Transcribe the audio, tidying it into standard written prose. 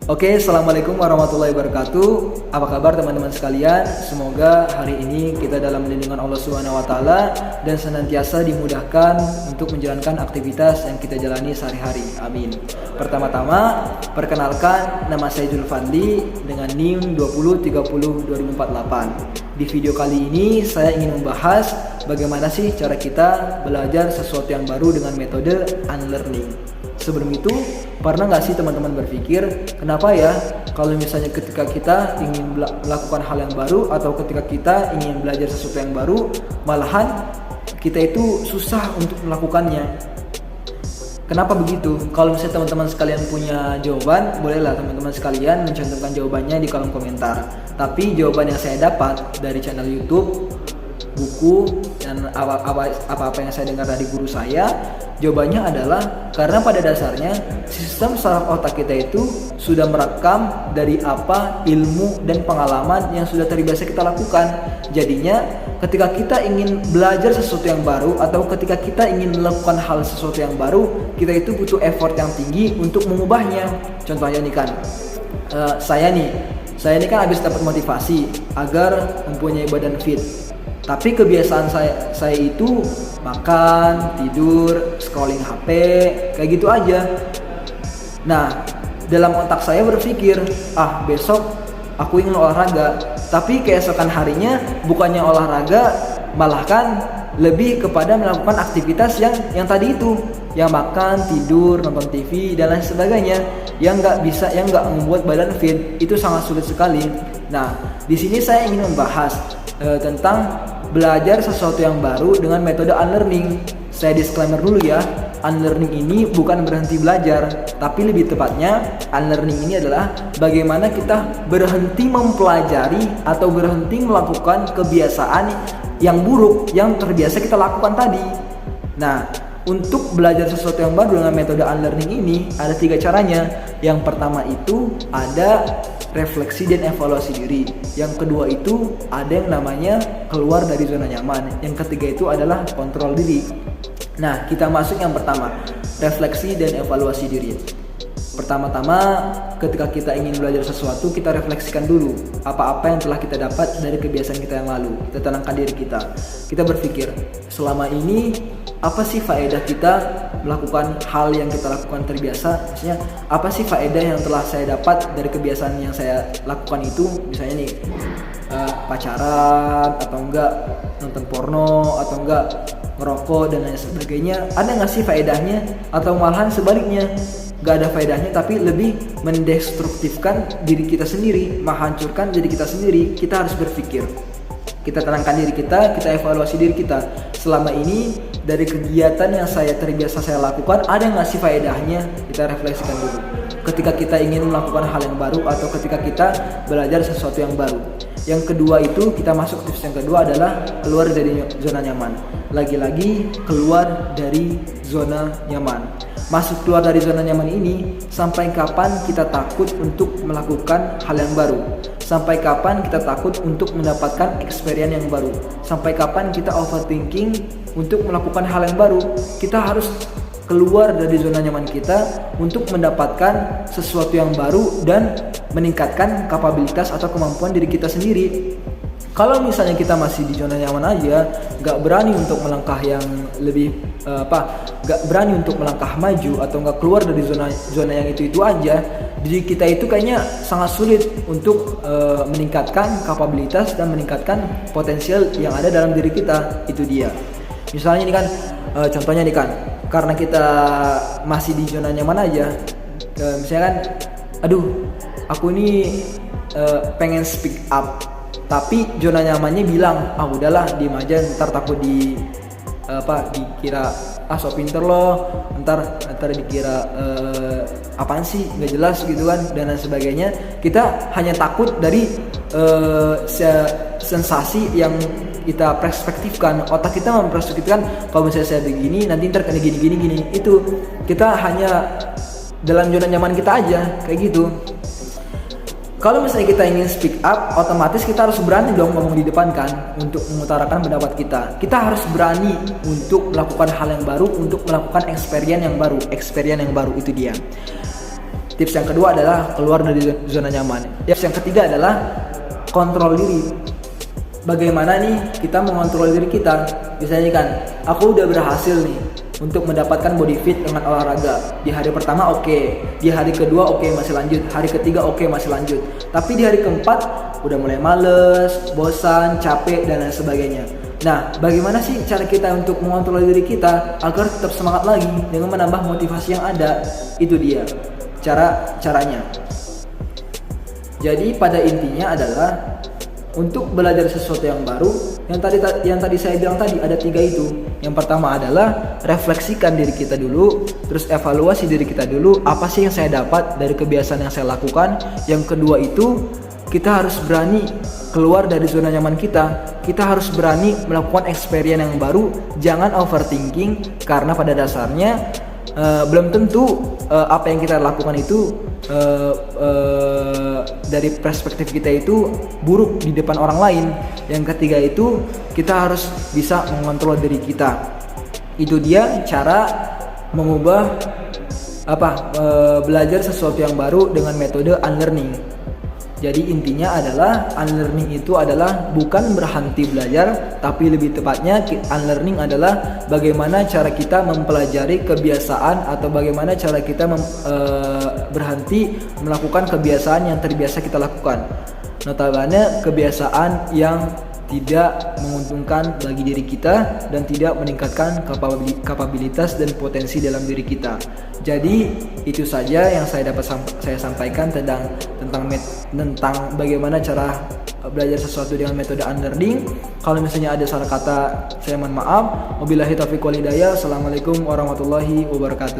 Oke, assalamualaikum warahmatullahi wabarakatuh. Apa kabar teman-teman sekalian? Semoga hari ini kita dalam lindungan Allah Subhanahu wa Ta'ala dan senantiasa dimudahkan untuk menjalankan aktivitas yang kita jalani sehari-hari. Amin. Pertama-tama, perkenalkan, nama saya Julfandi dengan NIM 20302048. Di video kali ini saya ingin membahas bagaimana sih cara kita belajar sesuatu yang baru dengan metode unlearning. Sebelum itu, pernah nggak sih teman-teman berpikir, kenapa ya kalau misalnya ketika kita ingin melakukan hal yang baru atau ketika kita ingin belajar sesuatu yang baru, malahan kita itu susah untuk melakukannya? Kenapa begitu? Kalau misalnya teman-teman sekalian punya jawaban, bolehlah teman-teman sekalian mencantumkan jawabannya di kolom komentar. Tapi jawaban yang saya dapat dari channel YouTube, buku, dan apa-apa yang saya dengar dari guru saya, jawabannya adalah karena pada dasarnya sistem saraf otak kita itu sudah merekam dari apa ilmu dan pengalaman yang sudah terbiasa kita lakukan. Jadinya ketika kita ingin belajar sesuatu yang baru atau ketika kita ingin melakukan hal sesuatu yang baru, kita itu butuh effort yang tinggi untuk mengubahnya. Contohnya nih kan, saya nih kan habis dapat motivasi agar mempunyai badan fit. Tapi kebiasaan saya itu makan, tidur, scrolling HP, kayak gitu aja. Nah, dalam otak saya berpikir, besok aku ingin olahraga. Tapi keesokan harinya bukannya olahraga, malah kan lebih kepada melakukan aktivitas yang tadi itu, yang makan, tidur, nonton TV dan lain sebagainya, yang nggak membuat badan fit. Itu sangat sulit sekali. Nah, di sini saya ingin membahas tentang belajar sesuatu yang baru dengan metode unlearning. Saya disclaimer dulu ya, unlearning ini bukan berhenti belajar, tapi lebih tepatnya unlearning ini adalah bagaimana kita berhenti mempelajari atau berhenti melakukan kebiasaan yang buruk yang terbiasa kita lakukan tadi. Nah, untuk belajar sesuatu yang baru dengan metode unlearning ini ada 3 caranya. Yang pertama itu ada refleksi dan evaluasi diri. Yang kedua itu ada yang namanya keluar dari zona nyaman. Yang ketiga itu adalah kontrol diri. Nah, kita masuk yang pertama, refleksi dan evaluasi diri. Pertama-tama, ketika kita ingin belajar sesuatu, kita refleksikan dulu apa-apa yang telah kita dapat dari kebiasaan kita yang lalu. Kita tenangkan diri kita. Kita berpikir, selama ini apa sih faedah kita melakukan hal yang kita lakukan terbiasa? Maksudnya, apa sih faedah yang telah saya dapat dari kebiasaan yang saya lakukan itu? Misalnya nih, pacaran, atau enggak nonton porno, atau enggak ngerokok dan lain sebagainya. Ada nggak sih faedahnya? Atau malahan sebaliknya, gak ada faedahnya tapi lebih mendestruktifkan diri kita sendiri, menghancurkan diri kita sendiri. Kita harus berpikir, kita tenangkan diri kita evaluasi diri kita. Selama ini dari kegiatan yang terbiasa saya lakukan, ada nggak sih faedahnya? Kita refleksikan dulu. Ketika kita ingin melakukan hal yang baru atau ketika kita belajar sesuatu yang baru. Yang kedua itu, kita masuk tips yang kedua adalah keluar dari zona nyaman. Lagi-lagi keluar dari zona nyaman. Masuk keluar dari zona nyaman ini, sampai kapan kita takut untuk melakukan hal yang baru? Sampai kapan kita takut untuk mendapatkan experience yang baru? Sampai kapan kita overthinking untuk melakukan hal yang baru? Kita harus keluar dari zona nyaman kita untuk mendapatkan sesuatu yang baru dan meningkatkan kapabilitas atau kemampuan diri kita sendiri. Kalau misalnya kita masih di zona nyaman aja, gak berani untuk melangkah yang lebih gak berani untuk melangkah maju atau gak keluar dari zona yang itu aja, diri kita itu kayaknya sangat sulit untuk meningkatkan kapabilitas dan meningkatkan potensial yang ada dalam diri kita. Itu dia. Misalnya ini kan, contohnya nih kan, karena kita masih di zona nyaman aja, misalnya kan, aku ini pengen speak up, tapi zona nyamannya bilang, udahlah diem aja, ntar takut dikira sok pinter loh, ntar dikira apaan sih, nggak jelas gitu kan, dan lain sebagainya. Kita hanya takut dari sensasi yang kita perspektifkan. Otak kita memperspektifkan, kalau misalnya saya begini, nanti ntar kena gini. Itu kita hanya dalam zona nyaman kita aja, kayak gitu. Kalau misalnya kita ingin speak up, otomatis kita harus berani dong ngomong di depan kan, untuk mengutarakan pendapat kita. Kita harus berani untuk melakukan hal yang baru, untuk melakukan experience yang baru itu dia. Tips yang kedua adalah keluar dari zona nyaman. Tips yang ketiga adalah kontrol diri. Bagaimana nih kita mengontrol diri kita? Misalnya kan, aku udah berhasil nih untuk mendapatkan body fit dengan olahraga. Di hari pertama oke, di hari kedua oke, masih lanjut, hari ketiga oke, masih lanjut. Tapi di hari keempat udah mulai males, bosan, capek dan lain sebagainya. Nah, bagaimana sih cara kita untuk mengontrol diri kita agar tetap semangat lagi dengan menambah motivasi yang ada? Itu dia caranya. Jadi pada intinya adalah untuk belajar sesuatu yang baru, yang tadi saya bilang tadi ada 3 itu. Yang pertama adalah refleksikan diri kita dulu, terus evaluasi diri kita dulu, apa sih yang saya dapat dari kebiasaan yang saya lakukan. Yang kedua itu kita harus berani keluar dari zona nyaman kita. Kita harus berani melakukan experience yang baru. Jangan overthinking, karena pada dasarnya belum tentu apa yang kita lakukan itu dari perspektif kita itu buruk di depan orang lain. Yang ketiga itu kita harus bisa mengontrol diri kita. Itu dia cara mengubah belajar sesuatu yang baru dengan metode unlearning. Jadi intinya adalah unlearning itu adalah bukan berhenti belajar, tapi lebih tepatnya unlearning adalah bagaimana cara kita mempelajari kebiasaan atau bagaimana cara kita berhenti melakukan kebiasaan yang terbiasa kita lakukan. Notabene kebiasaan yang tidak menguntungkan bagi diri kita dan tidak meningkatkan kapabilitas dan potensi dalam diri kita. Jadi itu saja yang saya sampaikan tentang bagaimana cara belajar sesuatu dengan metode unlearning. Kalau misalnya ada salah kata, saya mohon maaf. Wabillahi taufiq wal hidayah. Assalamualaikum warahmatullahi wabarakatuh.